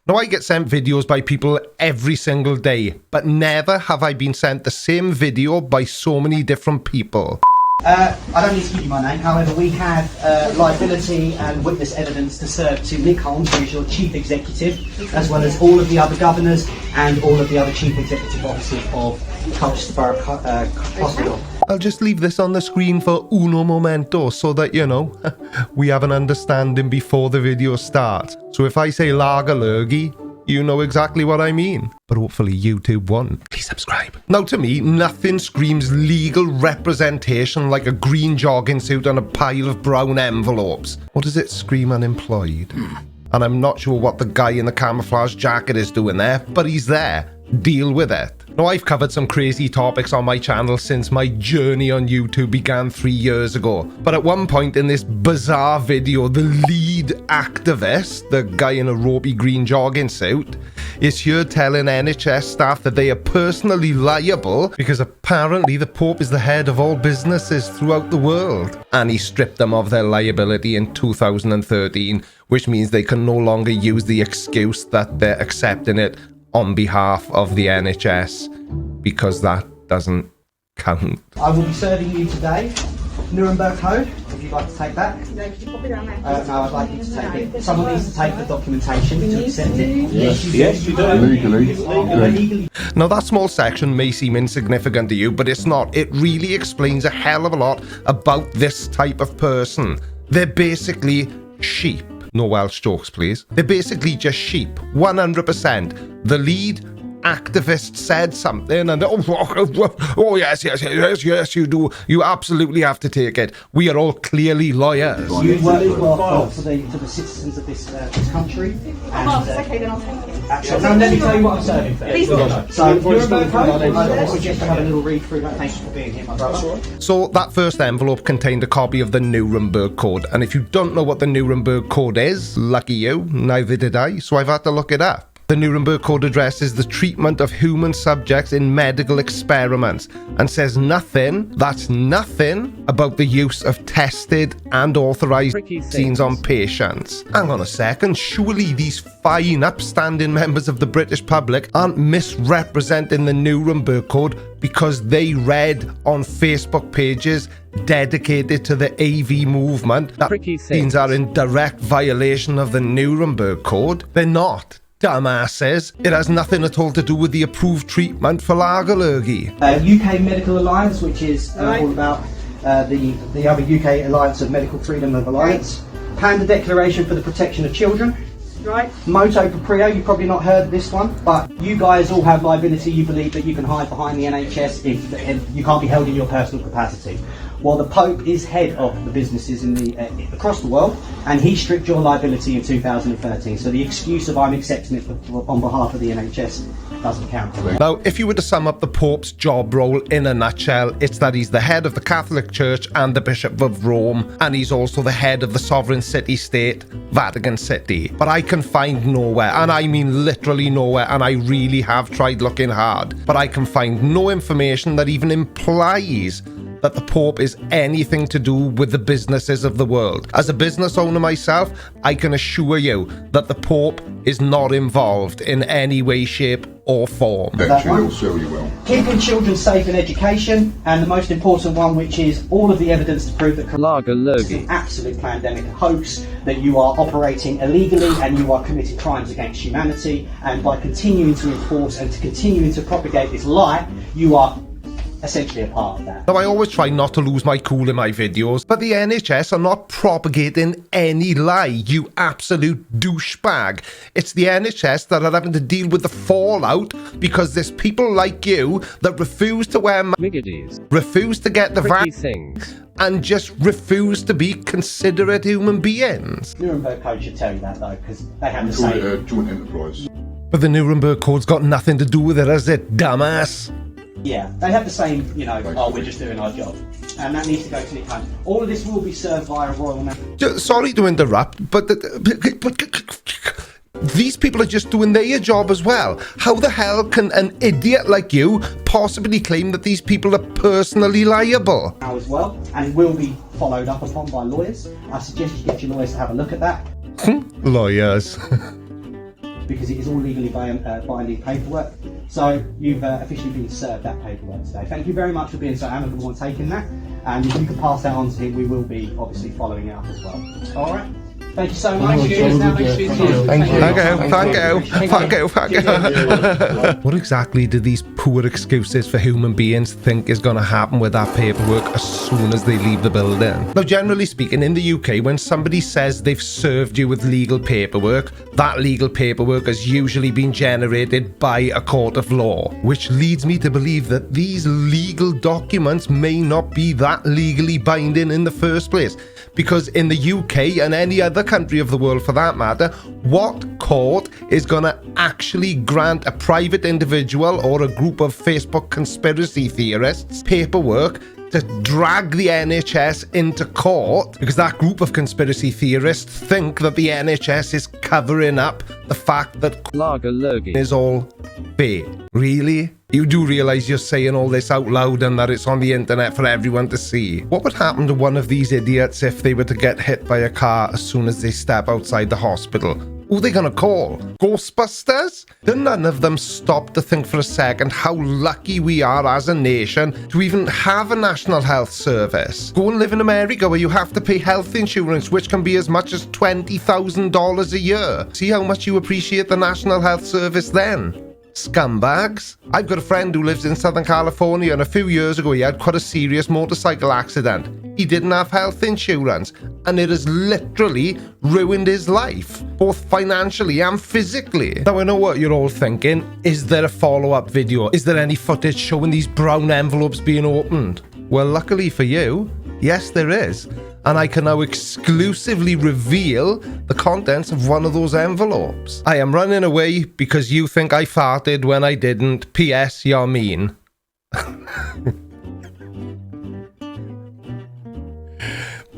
Now, I get sent videos by people every single day, but never have I been sent the same video by so many different people. I don't need to give you my name, however we have liability and witness evidence to serve to Nick Holmes, who is your Chief Executive, as well as all of the other governors and all of the other Chief Executive Officers of Colchester Borough Hospital. I'll just leave this on the screen for uno momento so that, you know, we have an understanding before the video starts. So if I say lager lurgy, you know exactly what I mean. But hopefully YouTube won. Please subscribe. Now, to me, nothing screams legal representation like a green jogging suit and a pile of brown envelopes. What does it scream? Unemployed? And I'm not sure what the guy in the camouflage jacket is doing there, but he's there. Deal with it. Now, I've covered some crazy topics on my channel since my journey on YouTube began 3 years ago. But at one point in this bizarre video, the lead activist, the guy in a ropey green jogging suit, is here telling NHS staff that they are personally liable because apparently the Pope is the head of all businesses throughout the world. And he stripped them of their liability in 2013, which means they can no longer use the excuse that they're accepting it on behalf of the NHS, because that doesn't count. I will be serving you today Nuremberg Code, if you'd like to take that. No, could you pop it down there? No, I'd like you to take it. Someone needs to take the documentation to accept it. Yes, you do. Legally. Now, that small section may seem insignificant to you, but it's not. It really explains a hell of a lot about this type of person. They're basically sheep. No Welsh jokes, please. They're basically just sheep, 100%. The lead activist said something and oh yes, you do. You absolutely have to take it. We are all clearly lawyers. You work for the citizens of this country. And, okay, then I'll take it. Now, let me tell you what I'm serving for. Please do. So, Nuremberg Code, I suggest you have a little read through that. Thank you for being here, my brother. So that first envelope contained a copy of the Nuremberg Code, and if you don't know what the Nuremberg Code is, lucky you, neither did I, so I've had to look it up. The Nuremberg Code addresses the treatment of human subjects in medical experiments and says nothing, that's nothing, about the use of tested and authorised vaccines on patients. Hang on a second, surely these fine, upstanding members of the British public aren't misrepresenting the Nuremberg Code because they read on Facebook pages dedicated to the AV movement that vaccines are in direct violation of the Nuremberg Code? They're not. Dumbasses. It has nothing at all to do with the approved treatment for lagerlurgy. UK Medical Alliance, which is all about the other UK Alliance of Medical Freedom of Alliance. Panda Declaration for the Protection of Children. Right. Moto Proprio, you've probably not heard of this one, but you guys all have liability. You believe that you can hide behind the NHS if you can't be held in your personal capacity. Well, the Pope is head of the businesses in across the world, and he stripped your liability in 2013. So the excuse of I'm accepting it on behalf of the NHS doesn't count. Now, if you were to sum up the Pope's job role in a nutshell, it's that he's the head of the Catholic Church and the Bishop of Rome, and he's also the head of the sovereign city-state, Vatican City. But I can find nowhere, and I mean literally nowhere, and I really have tried looking hard, but I can find no information that even implies that the Pope is anything to do with the businesses of the world. As a business owner myself, I can assure you that the Pope is not involved in any way, shape or form. Actually, it'll serve you well. Keeping children safe in education, and the most important one, which is all of the evidence to prove that coronavirus is an absolute pandemic hoax, that you are operating illegally and you are committing crimes against humanity, and by continuing to enforce and to continuing to propagate this lie, you are essentially a part of that. Now, I always try not to lose my cool in my videos, but the NHS are not propagating any lie, you absolute douchebag. It's the NHS that are having to deal with the fallout because there's people like you that refuse to wear masks, refuse to get the vaccine, and just refuse to be considerate human beings. Nuremberg Code should tell you that though, because they have the same joint enterprise. But the Nuremberg Code's got nothing to do with it, has it, dumbass? Yeah, they have the same, you know, oh, we're just doing our job. And that needs to go to Nick Holmes. All of this will be served via Royal Mail. Sorry to interrupt, but these people are just doing their job as well. How the hell can an idiot like you possibly claim that these people are personally liable? Now as well, and will be followed up upon by lawyers. I suggest you get your lawyers to have a look at that. Lawyers. because it is all legally binding paperwork. So you've officially been served that paperwork today. Thank you very much for being so amicable and taking that. And if you can pass that on to him, we will be obviously following it up as well. All right. Thank you so much. Thank you. What exactly do these poor excuses for human beings think is going to happen with that paperwork as soon as they leave the building? Now, generally speaking, in the UK, when somebody says they've served you with legal paperwork, that legal paperwork has usually been generated by a court of law, which leads me to believe that these legal documents may not be that legally binding in the first place. Because in the UK and any other country of the world for that matter, what court is going to actually grant a private individual or a group of Facebook conspiracy theorists paperwork to drag the NHS into court because that group of conspiracy theorists think that the NHS is covering up the fact that is all fake? Really? You do realise you're saying all this out loud and that it's on the internet for everyone to see. What would happen to one of these idiots if they were to get hit by a car as soon as they step outside the hospital? Who are they gonna call? Ghostbusters? Do none of them stop to think for a second how lucky we are as a nation to even have a national health service? Go and live in America where you have to pay health insurance, which can be as much as $20,000 a year. See how much you appreciate the national health service then? Scumbags. I've got a friend who lives in Southern California, and a few years ago he had quite a serious motorcycle accident. He didn't have health insurance, and it has literally ruined his life, both financially and physically. Now I know what you're all thinking. Is there a follow-up video? Is there any footage showing these brown envelopes being opened? Well, luckily for you, yes there is. And I can now exclusively reveal the contents of one of those envelopes. I am running away because you think I farted when I didn't. P.S. You're mean.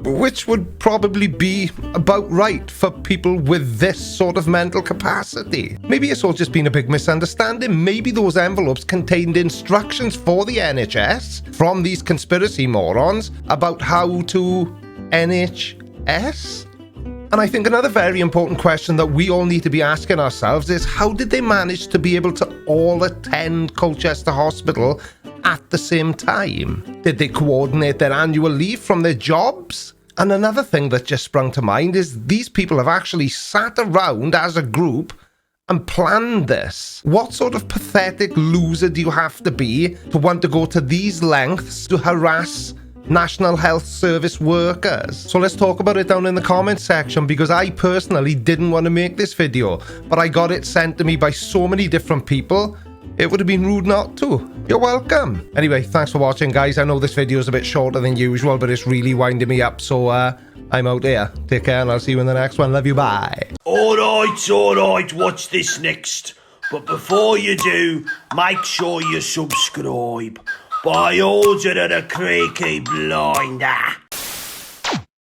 Which would probably be about right for people with this sort of mental capacity. Maybe it's all just been a big misunderstanding. Maybe those envelopes contained instructions for the NHS from these conspiracy morons about how to NHS? And I think another very important question that we all need to be asking ourselves is, how did they manage to be able to all attend Colchester Hospital at the same time? Did they coordinate their annual leave from their jobs? And another thing that just sprung to mind is these people have actually sat around as a group and planned this. What sort of pathetic loser do you have to be to want to go to these lengths to harass National Health Service workers? So let's talk about it down in the comments section, because I personally didn't want to make this video, but I got it sent to me by so many different people, it would have been rude not to. You're welcome. Anyway, thanks for watching, guys. I know this video is a bit shorter than usual, but it's really winding me up, so I'm out here. Take care, and I'll see you in the next one. Love you, bye. Alright, watch this next. But before you do, make sure you subscribe. By order of the Creaky Blinder.